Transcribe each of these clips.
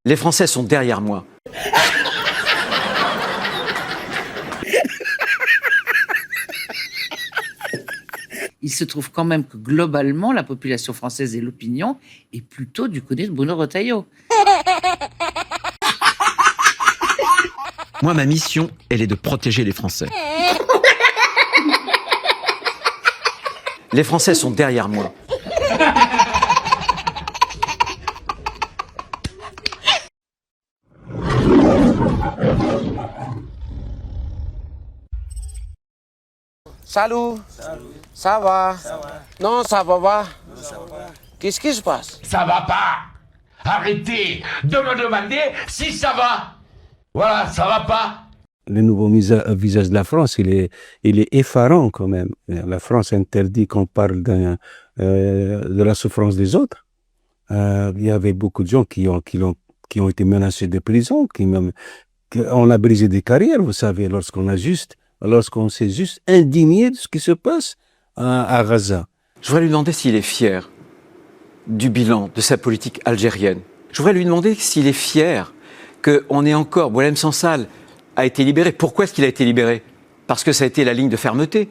Les Français sont derrière moi. Il se trouve quand même que globalement, la population française et l'opinion est plutôt du côté de Bruno Retailleau. Moi, ma mission, elle est de protéger les Français. Les Français sont derrière moi. Salut. Ça va? Non, ça va pas. Qu'est-ce qui se passe? Ça va pas. Arrêtez de me demander si ça va. Voilà, ça va pas. Le nouveau visage de la France, il est effarant quand même. La France interdit qu'on parle de la souffrance des autres. Il y avait beaucoup de gens qui ont été menacés de prison, on a brisé des carrières, vous savez, lorsqu'on s'est juste indigné de ce qui se passe à Gaza. Je voudrais lui demander s'il est fier du bilan de sa politique algérienne. Je voudrais lui demander s'il est fier qu'on ait encore, Boualem Sansal a été libéré. Pourquoi est-ce qu'il a été libéré? Parce que ça a été la ligne de fermeté.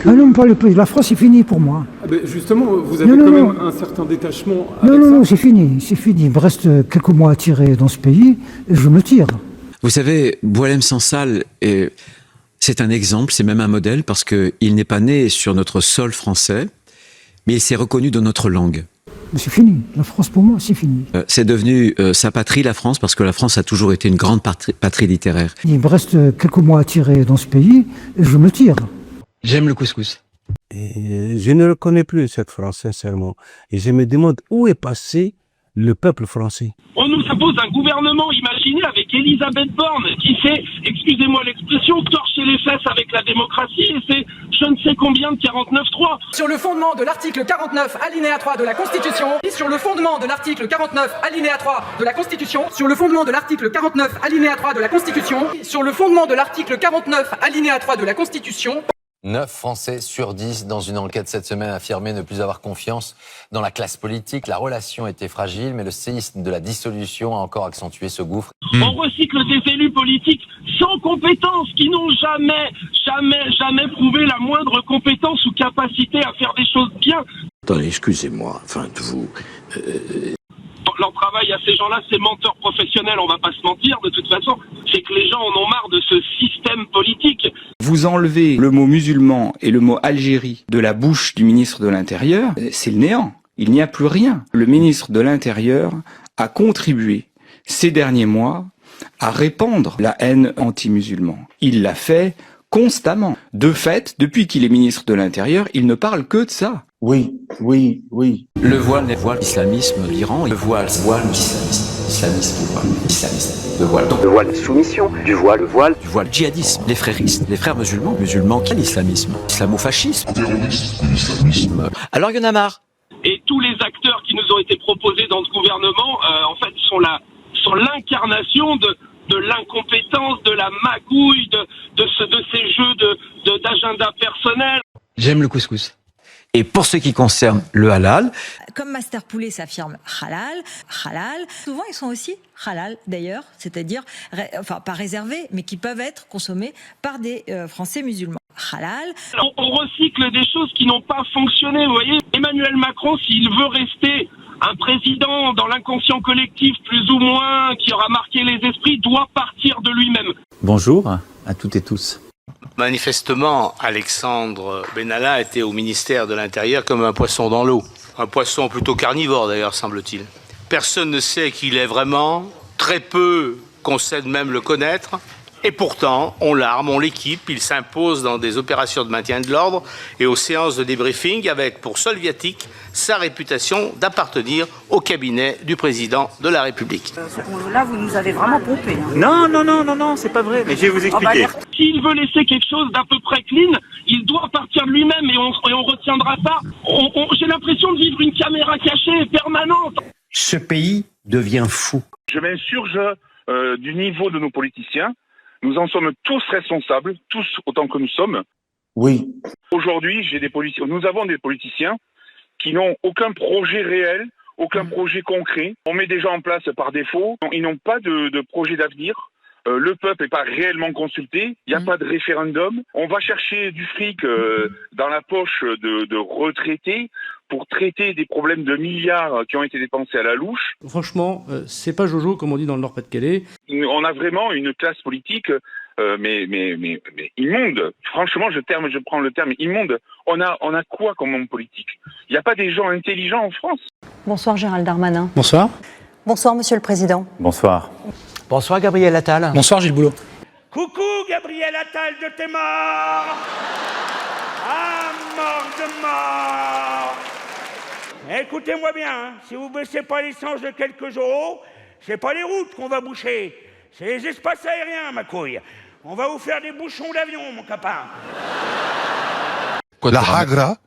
Ah non, pas le pays. La France, c'est fini pour moi. Ah ben justement, vous avez quand même un certain détachement avec ça. Non, c'est fini. Il me reste quelques mois à tirer dans ce pays et je me tire. Vous savez, Boualem Sansal, c'est un exemple, c'est même un modèle, parce qu'il n'est pas né sur notre sol français, mais il s'est reconnu dans notre langue. Mais c'est fini. La France, pour moi, c'est fini. C'est devenu sa patrie, la France, parce que la France a toujours été une grande patrie littéraire. Il me reste quelques mois à tirer dans ce pays et je me tire. J'aime le couscous. Et je ne reconnais plus cette France, sincèrement. Et je me demande où est passé le peuple français. On nous impose un gouvernement imaginé avec Elisabeth Borne qui fait, excusez-moi l'expression, torcher les fesses avec la démocratie et c'est je ne sais combien de 49.3. Sur le fondement de l'article 49 alinéa 3 de la Constitution, sur le fondement de l'article 49 alinéa 3 de la Constitution, sur le fondement de l'article 49 alinéa 3 de la Constitution, sur le fondement de l'article 49 alinéa 3 de la Constitution. 9 Français sur 10 dans une enquête cette semaine affirmaient ne plus avoir confiance dans la classe politique. La relation était fragile, mais le séisme de la dissolution a encore accentué ce gouffre. On recycle des élus politiques sans compétence, qui n'ont jamais prouvé la moindre compétence ou capacité à faire des choses bien. Attendez, excusez-moi, enfin, vous... Leur travail à ces gens-là, c'est menteurs professionnels, on va pas se mentir, de toute façon. C'est que les gens en ont marre de ce système politique. Vous enlevez le mot musulman et le mot Algérie de la bouche du ministre de l'Intérieur, c'est le néant. Il n'y a plus rien. Le ministre de l'Intérieur a contribué ces derniers mois à répandre la haine anti-musulman. Il l'a fait constamment. De fait, depuis qu'il est ministre de l'Intérieur, il ne parle que de ça. Oui. Le voile l'islamisme, l'Iran, le voile l'islamisme, le voile soumission, du voile, djihadisme, les fréristes, les frères musulmans qui l'islamisme, l'islamo-fascisme, l'islamisme. Alors il y en a marre. Et tous les acteurs qui nous ont été proposés dans ce gouvernement, en fait, sont l'incarnation de l'incompétence, de la magouille, de ces jeux d'agenda personnel. J'aime le couscous. Et pour ce qui concerne le halal... Comme Master Poulet s'affirme halal, souvent ils sont aussi halal d'ailleurs, c'est-à-dire, pas réservés, mais qui peuvent être consommés par des Français musulmans. Halal. On recycle des choses qui n'ont pas fonctionné, vous voyez. Emmanuel Macron, s'il veut rester un président dans l'inconscient collectif plus ou moins, qui aura marqué les esprits, doit partir de lui-même. Bonjour à toutes et tous. Manifestement, Alexandre Benalla était au ministère de l'Intérieur comme un poisson dans l'eau. Un poisson plutôt carnivore d'ailleurs, semble-t-il. Personne ne sait qui il est vraiment, très peu concèdent même le connaître. Et pourtant, on l'arme, on l'équipe, il s'impose dans des opérations de maintien de l'ordre et aux séances de débriefing avec pour seul viatique sa réputation d'appartenir au cabinet du président de la République. Là, vous nous avez vraiment pompé. Non, c'est pas vrai, mais je vais vous expliquer. S'il veut laisser quelque chose d'à peu près clean, il doit partir de lui-même et on retiendra ça. J'ai l'impression de vivre une caméra cachée permanente. Ce pays devient fou. Je m'insurge du niveau de nos politiciens. Nous en sommes tous responsables, tous autant que nous sommes. Oui. Aujourd'hui, nous avons des politiciens qui n'ont aucun projet réel, aucun projet concret. On met des gens en place par défaut. Ils n'ont pas de projet d'avenir. Le peuple n'est pas réellement consulté. Il n'y a pas de référendum. On va chercher du fric dans la poche de retraités pour traiter des problèmes de milliards qui ont été dépensés à la louche. Franchement, c'est pas Jojo, comme on dit dans le Nord-Pas-de-Calais. On a vraiment une classe politique mais immonde. Franchement, je prends le terme immonde. On a quoi comme homme politique? Il n'y a pas des gens intelligents en France. Bonsoir Gérald Darmanin. Bonsoir. Bonsoir Monsieur le Président. Bonsoir. Bonsoir Gabriel Attal. Bonsoir Gilles Boulot. Coucou Gabriel Attal de tes morts. Ah, mort de mort. Écoutez-moi bien, hein. Si vous baissez pas l'essence de quelques euros, c'est pas les routes qu'on va boucher, c'est les espaces aériens, ma couille. On va vous faire des bouchons d'avion, mon copain. La Hagra.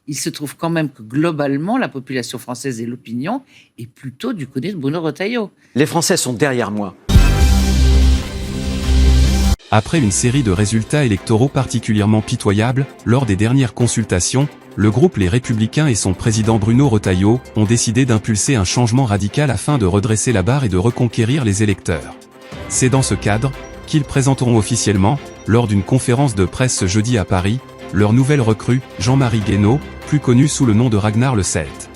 Il se trouve quand même que globalement, la population française et l'opinion est plutôt du côté de Bruno Retailleau. Les Français sont derrière moi. Après une série de résultats électoraux particulièrement pitoyables, lors des dernières consultations, le groupe Les Républicains et son président Bruno Retailleau ont décidé d'impulser un changement radical afin de redresser la barre et de reconquérir les électeurs. C'est dans ce cadre qu'ils présenteront officiellement, lors d'une conférence de presse ce jeudi à Paris, leur nouvelle recrue, Jean-Marie Guénaud, plus connu sous le nom de Ragnar le Celte.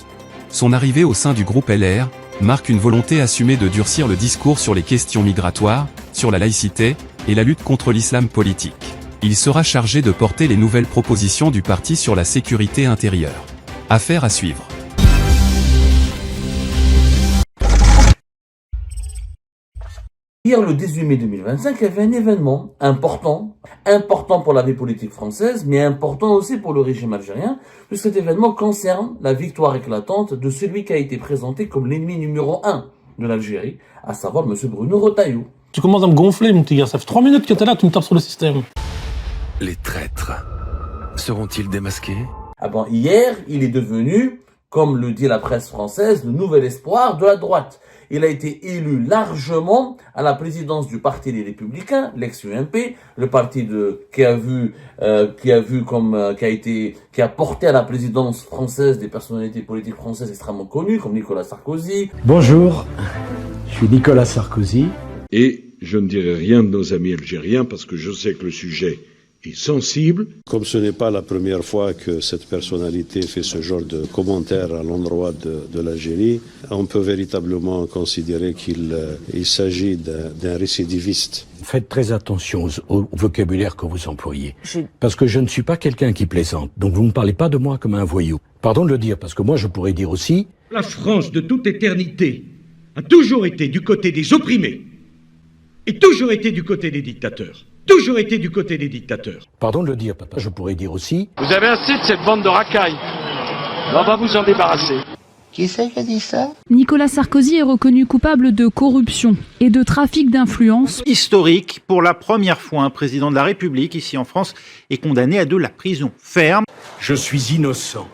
Son arrivée au sein du groupe LR marque une volonté assumée de durcir le discours sur les questions migratoires, sur la laïcité et la lutte contre l'islam politique. Il sera chargé de porter les nouvelles propositions du parti sur la sécurité intérieure. Affaire à suivre. Hier, le 18 mai 2025, il y avait un événement important pour la vie politique française, mais important aussi pour le régime algérien, puisque cet événement concerne la victoire éclatante de celui qui a été présenté comme l'ennemi numéro 1 de l'Algérie, à savoir M. Bruno Retailleau. Tu commences à me gonfler, mon petit gars. Ça fait 3 minutes que t'es là, tu me tapes sur le système. Les traîtres seront-ils démasqués? Hier, il est devenu, comme le dit la presse française, le nouvel espoir de la droite. Il a été élu largement à la présidence du Parti des Républicains, l'ex-UMP, le parti qui a porté à la présidence française des personnalités politiques françaises extrêmement connues, comme Nicolas Sarkozy. Bonjour, je suis Nicolas Sarkozy. Et je ne dirai rien de nos amis algériens parce que je sais que le sujet est sensible. Comme ce n'est pas la première fois que cette personnalité fait ce genre de commentaires à l'endroit de l'Algérie, on peut véritablement considérer qu'il s'agit d'un récidiviste. Faites très attention au vocabulaire que vous employez. Parce que je ne suis pas quelqu'un qui plaisante. Donc vous ne parlez pas de moi comme un voyou. Pardon de le dire, parce que moi je pourrais dire aussi... La France de toute éternité a toujours été du côté des opprimés et toujours été du côté des dictateurs. Toujours été du côté des dictateurs. Pardon de le dire, papa, je pourrais dire aussi... Vous avez assez de cette bande de racailles. On va vous en débarrasser. Qui c'est qui a dit ça? Nicolas Sarkozy est reconnu coupable de corruption et de trafic d'influence. Historique, pour la première fois, un président de la République, ici en France, est condamné à de la prison ferme. Je suis innocent.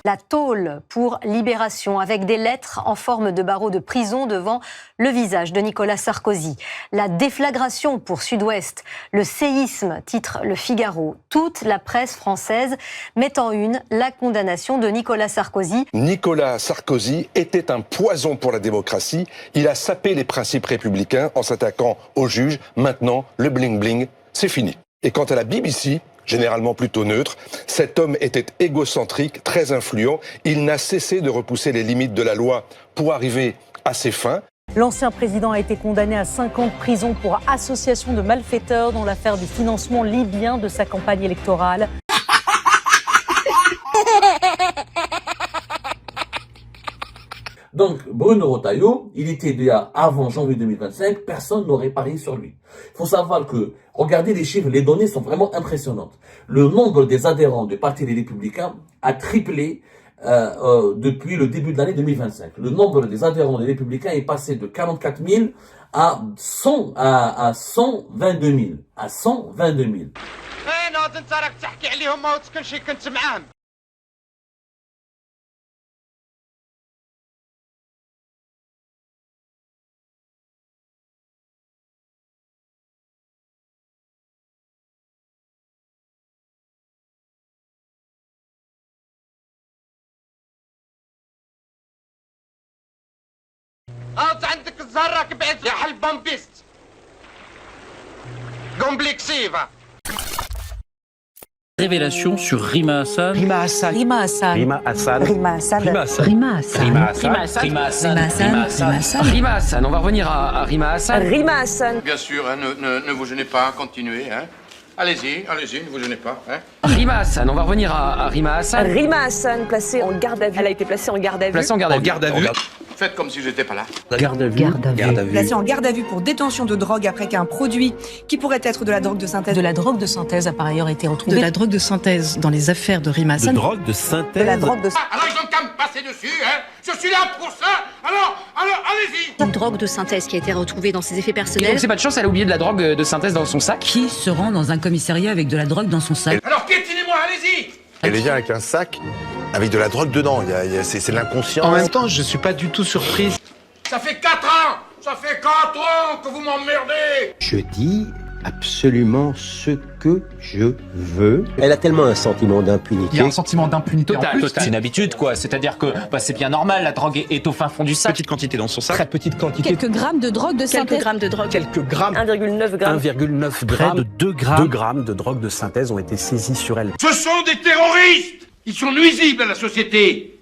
La tôle pour Libération, avec des lettres en forme de barreaux de prison devant le visage de Nicolas Sarkozy. La déflagration pour Sud-Ouest, le séisme, titre Le Figaro. Toute la presse française met en une la condamnation de Nicolas Sarkozy. Nicolas Sarkozy était un poison pour la démocratie. Il a sapé les principes républicains en s'attaquant aux juges. Maintenant, le bling-bling, c'est fini. Et quant à la BBC, généralement plutôt neutre, cet homme était égocentrique, très influent. Il n'a cessé de repousser les limites de la loi pour arriver à ses fins. L'ancien président a été condamné à 5 ans de prison pour association de malfaiteurs dans l'affaire du financement libyen de sa campagne électorale. Donc, Bruno Retailleau, il était déjà avant janvier 2025, personne n'aurait parié sur lui. Il faut savoir que, regardez les chiffres, les données sont vraiment impressionnantes. Le nombre des adhérents du Parti des Républicains a triplé depuis le début de l'année 2025. Le nombre des adhérents des Républicains est passé de 44 000 à 122 000. À 122 000. عندك الزهرة كبعت يا حل بامبيست كومبلكسيفا. Révélation sur Rima Hassan. Rima Hassan. Rima Hassan. Rima Hassan. Rima Hassan. Rima Hassan. Rima Hassan. Rima Hassan. Rima Hassan. Rima Hassan. Rima Hassan. Rima Hassan. On va revenir à Rima Hassan. Rima Hassan. Bien sûr, hein, ne vous gênez pas, continuez. Hein. Allez-y, ne vous gênez pas. Hein. Rima Hassan. On va revenir à Rima Hassan. Rima Hassan, placée en garde à vue. Elle a été placée en garde à vue. Placée en garde à vue. Faites comme si j'étais pas là. Garde à vue. Garde à vue. Placée en garde à vue pour détention de drogue après qu'un produit qui pourrait être de la drogue de synthèse. De la drogue de synthèse a par ailleurs été retrouvée. De la drogue de synthèse dans les affaires de Rima Hassan. De drogue de synthèse. De la drogue de Alors ils ont qu'à me passer dessus, hein. Je suis là pour ça. Alors, allez-y. Une drogue de synthèse qui a été retrouvée dans ses effets personnels. Donc c'est pas de chance, elle a oublié de la drogue de synthèse dans son sac. Qui se rend dans un commissariat avec de la drogue dans son sac? Alors piétinez-moi, allez-y. Elle vient avec un sac avec de la drogue dedans. C'est de l'inconscient. En même temps, je suis pas du tout surprise. Ça fait 4 ans. Ça fait 4 ans que vous m'emmerdez. Je dis absolument ce que je veux. Elle a tellement un sentiment d'impunité. Il y a un sentiment d'impunité total. C'est une habitude, quoi. C'est-à-dire que c'est bien normal, la drogue est au fin fond du sac. Petite quantité dans son sac. Très petite quantité. Quelques grammes de drogue de synthèse. Quelques grammes de drogue. Quelques grammes. 1,9 grammes. 1,9 Près grammes. de 2 grammes. 2 grammes de drogue de synthèse ont été saisis sur elle. Ce sont des terroristes. Ils sont nuisibles à la société.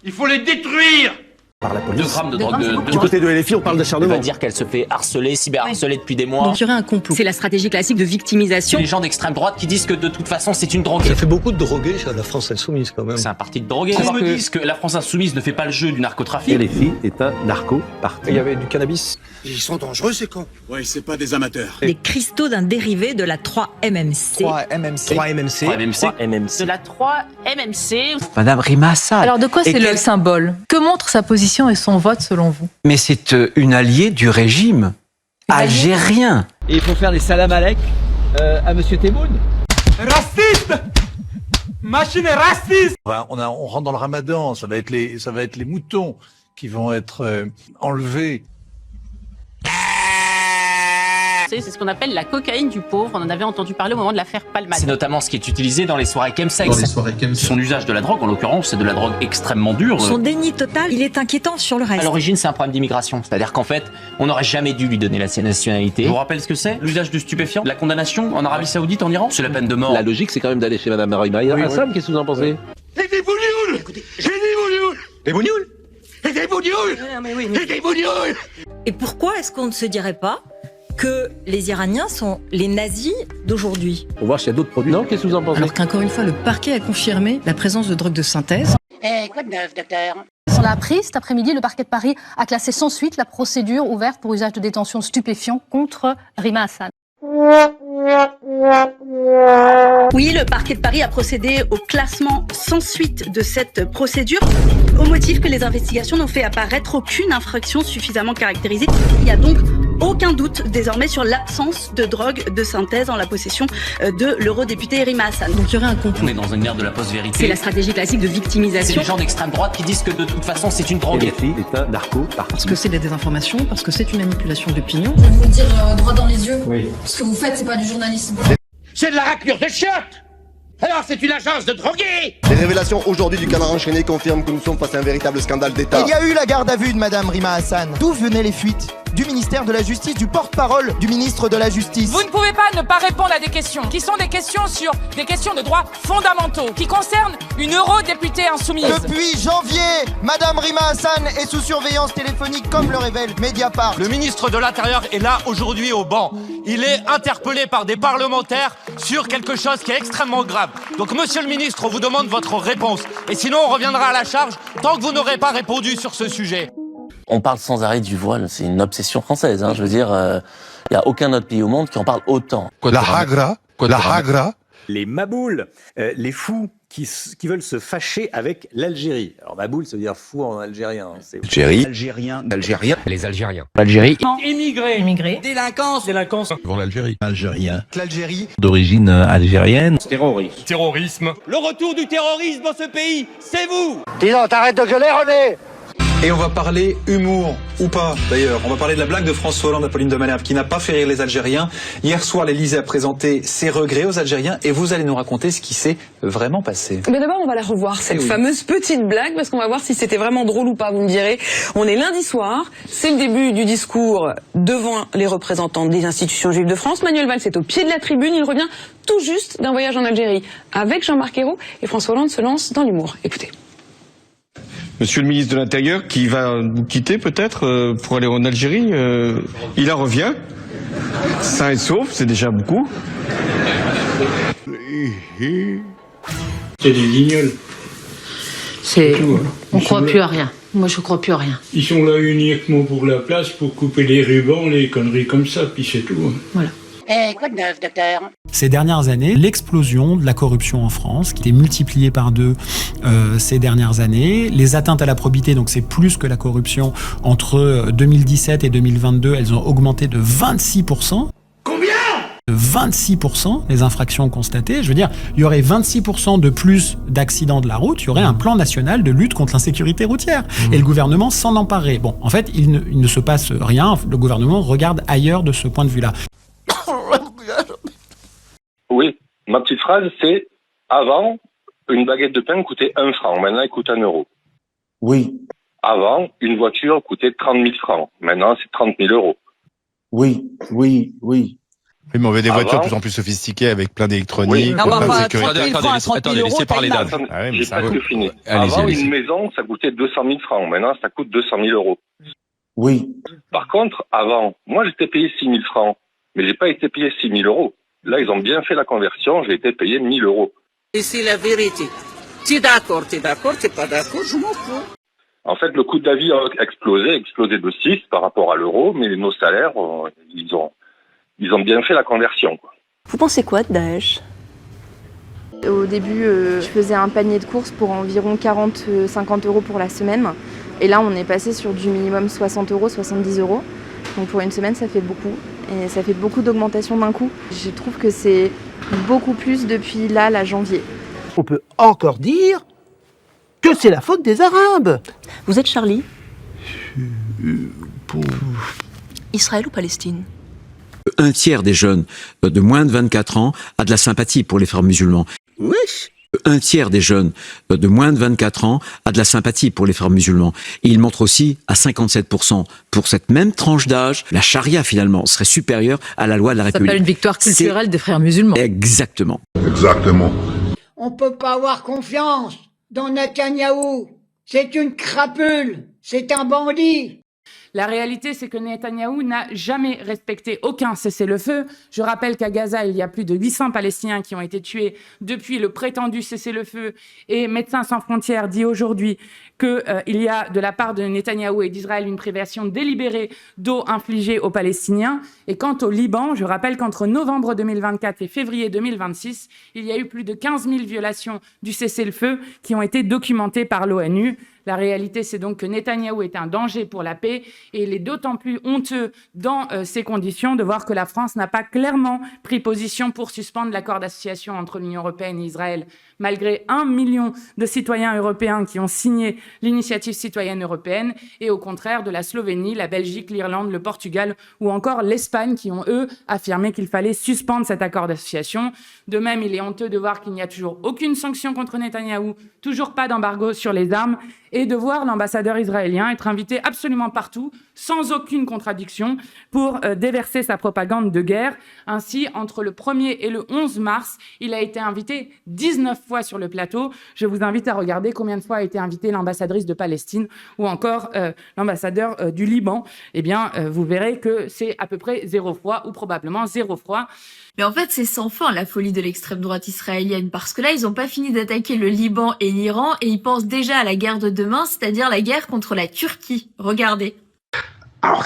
Il faut les détruire. Par la police. 2 grammes de drogue Du côté de LFI, on parle d'acharnement. On va dire qu'elle se fait harceler, cyberharceler depuis des mois. Donc il y aurait un complot. C'est la stratégie classique de victimisation. Les gens d'extrême droite qui disent que de toute façon c'est une drogue. Ça fait beaucoup de drogués, ça, la France insoumise quand même. C'est un parti de drogués. Ils me disent que la France insoumise ne fait pas le jeu du narcotrafic. LFI est un narco-parti. Il y avait du cannabis. Ils sont dangereux, ces cons. Ouais, c'est pas des amateurs. Les cristaux d'un dérivé de la 3-MMC. 3-MMC. 3-MMC. De la 3-MMC. Madame Rima Hassan. Alors de quoi Et c'est le quel- symbole? Que montre sa position et son vote selon vous? Mais c'est une alliée du régime algérien. Et il faut faire des salam alek à Monsieur Tebboune. Raciste. Machine est raciste. On rentre dans le ramadan, ça va être les moutons qui vont être enlevés. C'est ce qu'on appelle la cocaïne du pauvre. On en avait entendu parler au moment de l'affaire Palmade. C'est notamment ce qui est utilisé dans les soirées chemsex. Son usage de la drogue, en l'occurrence, c'est de la drogue extrêmement dure. Son déni total, il est inquiétant sur le reste. À l'origine, c'est un problème d'immigration. C'est-à-dire qu'en fait, on n'aurait jamais dû lui donner la nationalité. Je vous rappelle ce que c'est? L'usage du stupéfiant, la condamnation en Arabie Saoudite, en Iran. C'est la peine de mort. La logique, c'est quand même d'aller chez Madame Rima Hassan. Qu'est-ce que vous en pensez? Et des bougnoules. J'ai des bougnoules. Des bougnoules. Et des bougnoules. Et des bougnoules. Et pourquoi est-ce qu'on ne se dirait pas que les Iraniens sont les nazis d'aujourd'hui? On va voir s'il y a d'autres produits. Non, qu'est-ce que vous en pensez? Alors qu'encore une fois, le parquet a confirmé la présence de drogue de synthèse. Quoi de neuf, docteur? On l'a appris cet après-midi, le parquet de Paris a classé sans suite la procédure ouverte pour usage de détention de stupéfiants contre Rima Hassan. Oui, le parquet de Paris a procédé au classement sans suite de cette procédure, au motif que les investigations n'ont fait apparaître aucune infraction suffisamment caractérisée. Il n'y a donc aucun doute désormais sur l'absence de drogue de synthèse en la possession de l'eurodéputé Rima Hassan. Donc il y aurait un complot. On est dans une ère de la post-vérité. C'est la stratégie classique de C'est victimisation. les gens d'extrême droite qui disent que de toute façon c'est une drogue. LFI est un narco-parti. Parce que c'est de la désinformation, parce que c'est une manipulation d'opinion. Je vais vous le dire droit dans les yeux. Oui. Ce que vous faites, c'est pas du journalisme. C'est de la raclure de chiottes. Alors c'est une agence de drogués. Les révélations aujourd'hui du Canard enchaîné confirment que nous sommes face à un véritable scandale d'État. Il y a eu la garde à vue de Madame Rima Hassan. D'où venaient les fuites? Du ministère de la Justice, du porte-parole du ministre de la Justice. Vous ne pouvez pas ne pas répondre à des questions qui sont des questions sur des questions de droits fondamentaux qui concernent une eurodéputée insoumise. Depuis janvier, Madame Rima Hassan est sous surveillance téléphonique comme le révèle Mediapart. Le ministre de l'Intérieur est là aujourd'hui au banc. Il est interpellé par des parlementaires sur quelque chose qui est extrêmement grave. Donc monsieur le ministre, on vous demande votre réponse. Et sinon on reviendra à la charge tant que vous n'aurez pas répondu sur ce sujet. On parle sans arrêt du voile, c'est une obsession française. Je veux dire, il n'y a aucun autre pays au monde qui en parle autant. La Hagra. Les maboules, les fous qui veulent se fâcher avec l'Algérie. Alors maboule, ça veut dire fou en algérien. Algérie. Algérien. Les Algériens. L'Algérie. Immigrés. Délinquance. Devant l'Algérie. Algérien. L'Algérie. D'origine algérienne. Terrorisme. Le retour du terrorisme dans ce pays, c'est vous. Dis donc, t'arrêtes de gueuler, René. Et on va parler humour, ou pas d'ailleurs. On va parler de la blague de François Hollande à Pauline de Malherbe qui n'a pas fait rire les Algériens. Hier soir, l'Élysée a présenté ses regrets aux Algériens et vous allez nous raconter ce qui s'est vraiment passé. Mais d'abord, on va la revoir, cette fameuse petite blague, parce qu'on va voir si c'était vraiment drôle ou pas, vous me direz. On est lundi soir, c'est le début du discours devant les représentants des institutions juives de France. Manuel Valls est au pied de la tribune, il revient tout juste d'un voyage en Algérie avec Jean-Marc Ayrault et François Hollande se lance dans l'humour. Écoutez. Monsieur le ministre de l'Intérieur, qui va vous quitter peut-être pour aller en Algérie, il en revient, sain et sauf, c'est déjà beaucoup. C'est des guignols. C'est... Tout, hein. On croit plus à rien. Moi, je crois plus à rien. Ils sont là uniquement pour la place, pour couper les rubans, les conneries comme ça, puis c'est tout. Hein. Voilà. Quoi de neuf, docteur? Ces dernières années, l'explosion de la corruption en France, qui est multipliée par 2 ces dernières années, les atteintes à la probité, donc c'est plus que la corruption, entre 2017 et 2022, elles ont augmenté de 26%. Combien? De 26% les infractions constatées. Je veux dire, il y aurait 26% de plus d'accidents de la route, il y aurait un plan national de lutte contre l'insécurité routière. Et le gouvernement s'en emparerait. Bon, en fait, il ne se passe rien, le gouvernement regarde ailleurs de ce point de vue-là. Oui, ma petite phrase, c'est avant, une baguette de pain coûtait 1 franc, maintenant elle coûte 1 euro. Oui. Avant, une voiture coûtait 30 000 francs, maintenant c'est 30 000 euros. Oui. Oui, mais on veut des voitures de plus en plus sophistiquées avec plein d'électronique, plein de sécurité. Attendez, laissez parler Dan. J'ai presque fini. Avant, une maison, ça coûtait 200 000 francs, maintenant ça coûte 200 000 euros. Oui. Par contre, avant, moi j'étais payé 6 000 francs, mais j'ai pas été payé 6 000 euros. Là, ils ont bien fait la conversion, j'ai été payé 1 000 euros. Et c'est la vérité. T'es d'accord, t'es pas d'accord, je m'en fous. En fait, le coût de la vie a explosé de 6 par rapport à l'euro, mais nos salaires, ils ont bien fait la conversion, quoi. Vous pensez quoi de Daesh? Au début, je faisais un panier de courses pour environ 40-50 euros pour la semaine. Et là, on est passé sur du minimum 60 euros, 70 euros. Donc pour une semaine, ça fait beaucoup. Et ça fait beaucoup d'augmentation d'un coup. Je trouve que c'est beaucoup plus depuis la janvier. On peut encore dire que c'est la faute des Arabes. Vous êtes Charlie? Israël ou Palestine? Un tiers des jeunes de moins de 24 ans a de la sympathie pour les frères musulmans. Wesh! Un tiers des jeunes de moins de 24 ans a de la sympathie pour les frères musulmans. Et il montre aussi à 57% pour cette même tranche d'âge, la charia finalement serait supérieure à la loi de la République. Ça s'appelle une victoire culturelle des frères musulmans. Exactement. On peut pas avoir confiance dans Netanyahou. C'est une crapule. C'est un bandit. La réalité, c'est que Netanyahou n'a jamais respecté aucun cessez-le-feu. Je rappelle qu'à Gaza, il y a plus de 800 Palestiniens qui ont été tués depuis le prétendu cessez-le-feu. Et Médecins sans frontières dit aujourd'hui qu'il y a de la part de Netanyahou et d'Israël une privation délibérée d'eau infligée aux Palestiniens. Et quant au Liban, je rappelle qu'entre novembre 2024 et février 2026, il y a eu plus de 15 000 violations du cessez-le-feu qui ont été documentées par l'ONU. La réalité, c'est donc que Netanyahou est un danger pour la paix et il est d'autant plus honteux dans ces conditions de voir que la France n'a pas clairement pris position pour suspendre l'accord d'association entre l'Union européenne et Israël, malgré 1 million de citoyens européens qui ont signé l'initiative citoyenne européenne et au contraire de la Slovénie, la Belgique, l'Irlande, le Portugal ou encore l'Espagne qui ont, eux, affirmé qu'il fallait suspendre cet accord d'association. De même, il est honteux de voir qu'il n'y a toujours aucune sanction contre Netanyahou, toujours pas d'embargo sur les armes et de voir l'ambassadeur israélien être invité absolument partout, sans aucune contradiction, pour déverser sa propagande de guerre. Ainsi, entre le 1er et le 11 mars, il a été invité 19 fois sur le plateau. Je vous invite à regarder combien de fois a été invitée l'ambassadrice de Palestine ou encore l'ambassadeur du Liban. Eh bien, vous verrez que c'est à peu près 0 fois ou probablement 0 fois. Mais en fait, c'est sans fin la folie de l'extrême droite israélienne, parce que là, ils n'ont pas fini d'attaquer le Liban et l'Iran, et ils pensent déjà à la guerre de demain, c'est-à-dire la guerre contre la Turquie. Regardez. Alors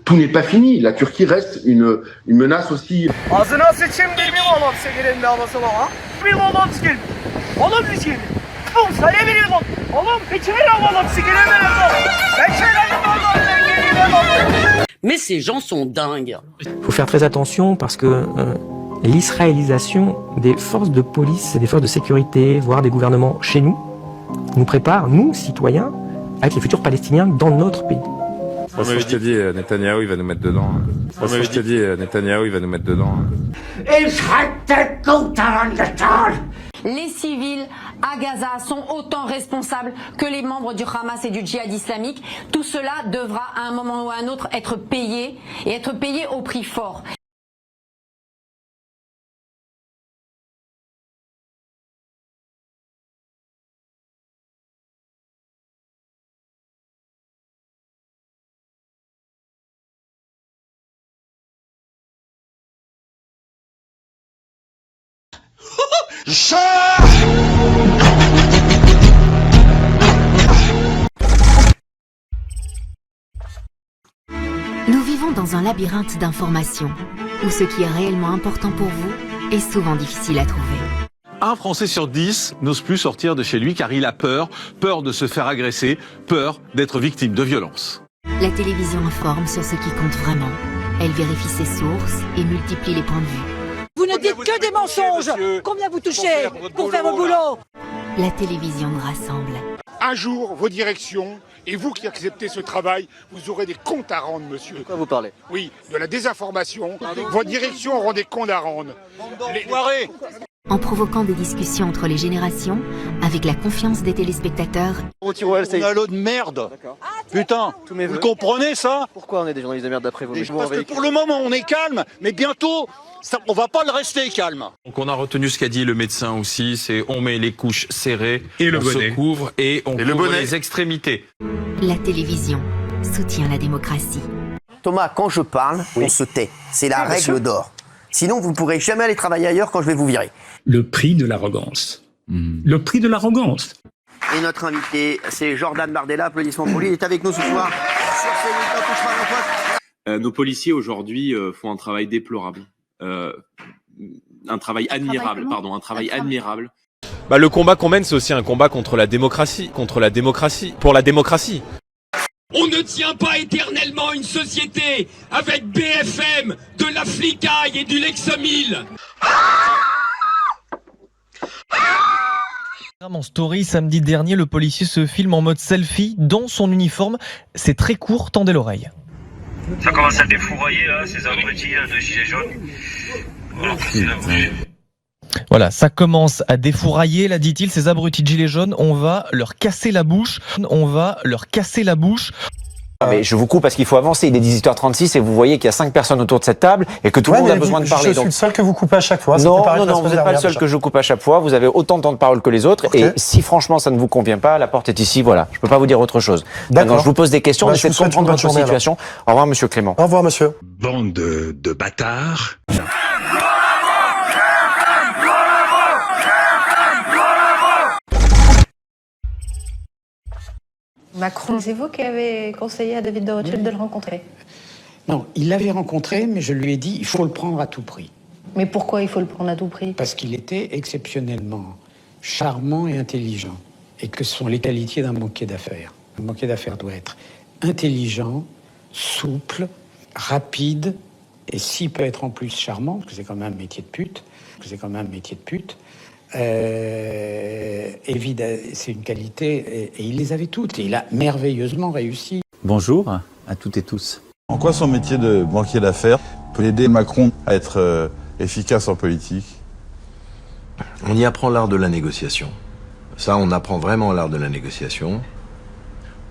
tout n'est pas fini. La Turquie reste une menace aussi. Ağzına sıçayım bilmem oğlum sevgilinin davası var ha. Bilmem oğlum sikil. Oğlum sikil. Oğlum sana bilmem oğlum peçeyle oğlum sikile bilmem. Peçeyle oğlum. Mais ces gens sont dingues. Il faut faire très attention parce que l'israélisation des forces de police et des forces de sécurité, voire des gouvernements chez nous, nous prépare, nous, citoyens, avec les futurs Palestiniens dans notre pays. Je t'ai dit, Netanyahou, il va nous mettre dedans. Je t'ai dit, Netanyahou, il va nous mettre dedans. Les civils à Gaza sont autant responsables que les membres du Hamas et du djihad islamique. Tout cela devra à un moment ou à un autre être payé et être payé au prix fort. Nous vivons dans un labyrinthe d'informations, où ce qui est réellement important pour vous est souvent difficile à trouver. Un Français sur 10 n'ose plus sortir de chez lui car il a peur de se faire agresser, peur d'être victime de violences. La télévision informe sur ce qui compte vraiment. Elle vérifie ses sources et multiplie les points de vue. Vous ne dites que des mensonges. Combien vous touchez pour faire votre boulot? La télévision nous rassemble. Un jour, vos directions, et vous qui acceptez ce travail, vous aurez des comptes à rendre, monsieur. De quoi vous parlez? Oui, de la désinformation. Vos directions auront des comptes à rendre. Les soirées. En provoquant des discussions entre les générations, avec la confiance des téléspectateurs. On a l'eau de merde. Putain, vous comprenez ça? Pourquoi on est des journalistes de merde d'après vous? Parce que pour le moment on est calme, mais bientôt on va pas le rester calme. Donc on a retenu ce qu'a dit le médecin aussi, c'est on met les couches serrées, et le on bonnet. se couvre et on couvre les extrémités. La télévision soutient la démocratie. Thomas, quand je parle, on se tait. C'est la règle d'or. Sinon, vous ne pourrez jamais aller travailler ailleurs quand je vais vous virer. Le prix de l'arrogance. Le prix de l'arrogance. Et notre invité, c'est Jordan Bardella. Applaudissements pour lui. Il est avec nous ce soir. Nos policiers aujourd'hui font un travail déplorable. Un travail admirable, pardon, un travail admirable. Bah, le combat qu'on mène, c'est aussi un combat contre la démocratie, pour la démocratie. On ne tient pas éternellement une société avec BFM, de la flicaille et du Lexamil. En story, samedi dernier, le policier se filme en mode selfie dans son uniforme. C'est très court, tendez l'oreille. Ça commence à défourailler là, ces abrutis de gilets jaunes. Voilà, ça commence à défourailler, là dit-il, ces abrutis de gilets jaunes, on va leur casser la bouche. Mais je vous coupe parce qu'il faut avancer, il est 18h36 et vous voyez qu'il y a 5 personnes autour de cette table et que tout le monde a besoin de parler. Je suis le seul que vous coupez à chaque fois. Non, vous n'êtes pas le seul que je coupe à chaque fois, vous avez autant de temps de parole que les autres et si franchement ça ne vous convient pas, la porte est ici, voilà, je ne peux pas vous dire autre chose. Maintenant, je vous pose des questions, on essaie de comprendre votre situation. Au revoir monsieur Clément. Au revoir monsieur. Bande de bâtards. Macron, c'est vous qui avez conseillé à David de Rothschild de le rencontrer? Non, il l'avait rencontré, mais je lui ai dit il faut le prendre à tout prix. Mais pourquoi il faut le prendre à tout prix? Parce qu'il était exceptionnellement charmant et intelligent, et que ce sont les qualités d'un banquier d'affaires. Un banquier d'affaires doit être intelligent, souple, rapide, et s'il peut être en plus charmant, parce que c'est quand même un métier de pute, évidemment, c'est une qualité, et il les avait toutes, et il a merveilleusement réussi. Bonjour à toutes et tous. En quoi son métier de banquier d'affaires peut aider Macron à être efficace en politique? On y apprend l'art de la négociation. Ça, on apprend vraiment l'art de la négociation.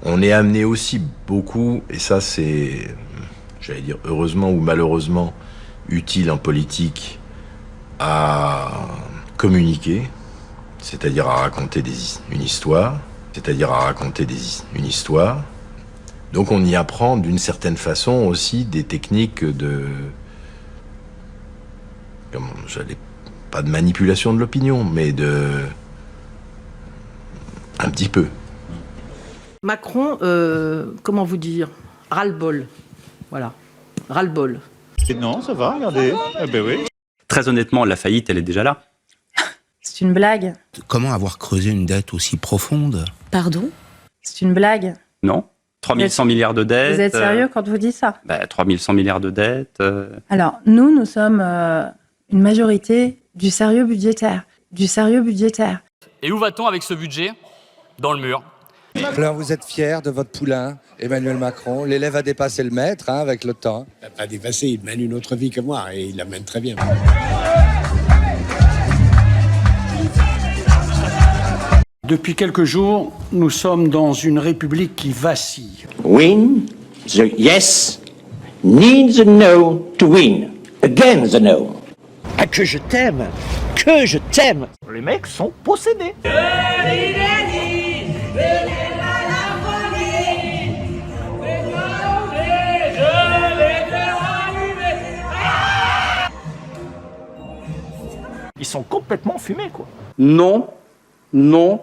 On est amené aussi beaucoup, et ça c'est, j'allais dire heureusement ou malheureusement, utile en politique, à communiquer, c'est-à-dire à raconter une histoire. Donc on y apprend d'une certaine façon aussi des techniques pas de manipulation de l'opinion, mais un petit peu. Macron, comment vous dire, ras-le-bol. Voilà, ras-le-bol. Non, ça va, regardez. Ah ben oui. Très honnêtement, la faillite, elle est déjà là. C'est une blague. Comment avoir creusé une dette aussi profonde? Pardon? C'est une blague. Non. 3100 milliards de dettes. Vous êtes sérieux quand vous dites ça? 3100 milliards de dettes. Alors, nous sommes une majorité du sérieux budgétaire. Et où va-t-on avec ce budget dans le mur. Alors vous êtes fier de votre poulain, Emmanuel Macron. L'élève a dépassé le maître avec le temps. Il n'a pas dépassé, il mène une autre vie que moi et il la mène très bien. Depuis quelques jours, nous sommes dans une république qui vacille. Win the yes, need the no to win. Again the no. Ah, que je t'aime! Que je t'aime! Les mecs sont possédés. Ils sont complètement fumés, quoi. Non, non,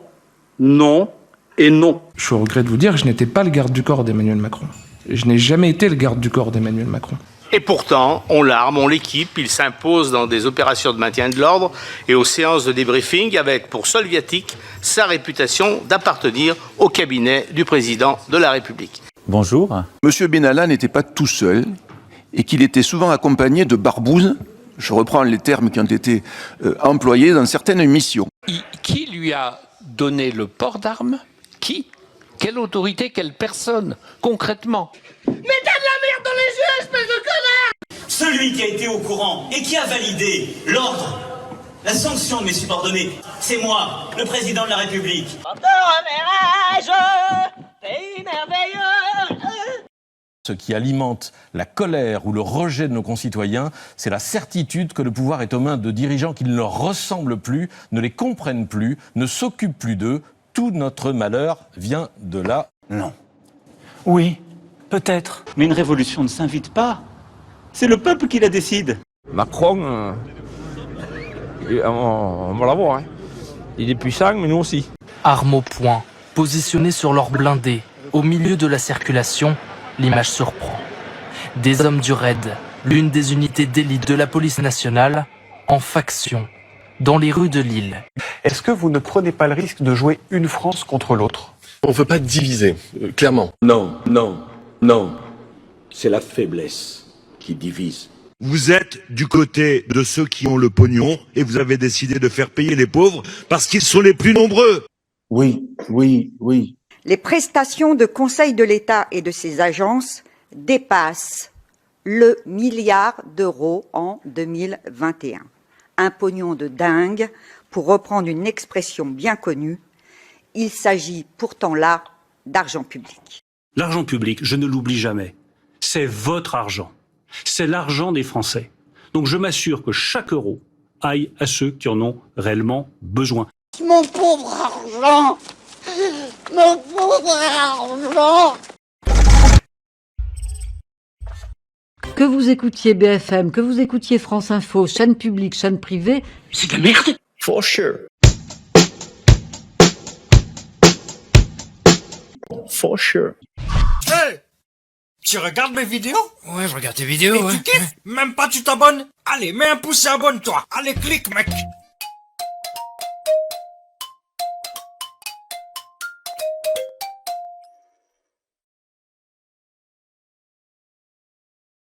non et non. Je regrette de vous dire que je n'étais pas le garde du corps d'Emmanuel Macron. Je n'ai jamais été le garde du corps d'Emmanuel Macron. Et pourtant, on l'arme, on l'équipe, il s'impose dans des opérations de maintien de l'ordre et aux séances de débriefing avec pour seul viatique sa réputation d'appartenir au cabinet du président de la République. Bonjour. Monsieur Benalla n'était pas tout seul et qu'il était souvent accompagné de barbouzes. Je reprends les termes qui ont été employés dans certaines missions. Qui lui a donné le port d'armes? Qui? Quelle autorité? Quelle personne? Concrètement? Mais t'as de la merde dans les yeux, espèce de connard! Celui qui a été au courant et qui a validé l'ordre, la sanction de mes subordonnés, c'est moi, le président de la République. Pays merveilleux! Ce qui alimente la colère ou le rejet de nos concitoyens, c'est la certitude que le pouvoir est aux mains de dirigeants qui ne leur ressemblent plus, ne les comprennent plus, ne s'occupent plus d'eux. Tout notre malheur vient de là. Non. Oui, peut-être. Mais une révolution ne s'invite pas. C'est le peuple qui la décide. Macron, on va l'avoir. Hein. Il est puissant, mais nous aussi. Armes au poing, positionnés sur leur blindé, au milieu de la circulation, l'image surprend. Des hommes du RAID, l'une des unités d'élite de la police nationale, en faction, dans les rues de Lille. Est-ce que vous ne prenez pas le risque de jouer une France contre l'autre? On ne veut pas diviser, clairement. Non, non, non. C'est la faiblesse qui divise. Vous êtes du côté de ceux qui ont le pognon et vous avez décidé de faire payer les pauvres parce qu'ils sont les plus nombreux. Oui, oui, oui. Les prestations de conseil de l'État et de ses agences dépassent le milliard d'euros en 2021. Un pognon de dingue, pour reprendre une expression bien connue. Il s'agit pourtant là d'argent public. L'argent public, je ne l'oublie jamais, c'est votre argent. C'est l'argent des Français. Donc je m'assure que chaque euro aille à ceux qui en ont réellement besoin. Mon pauvre argent! Mon pauvre argent! Que vous écoutiez BFM, que vous écoutiez France Info, chaîne publique, chaîne privée, c'est de la merde! For sure. For sure. Hey! Tu regardes mes vidéos? Ouais, je regarde tes vidéos, Et tu kiffes? Même pas tu t'abonnes? Allez, mets un pouce et abonne-toi. Allez, clique, mec.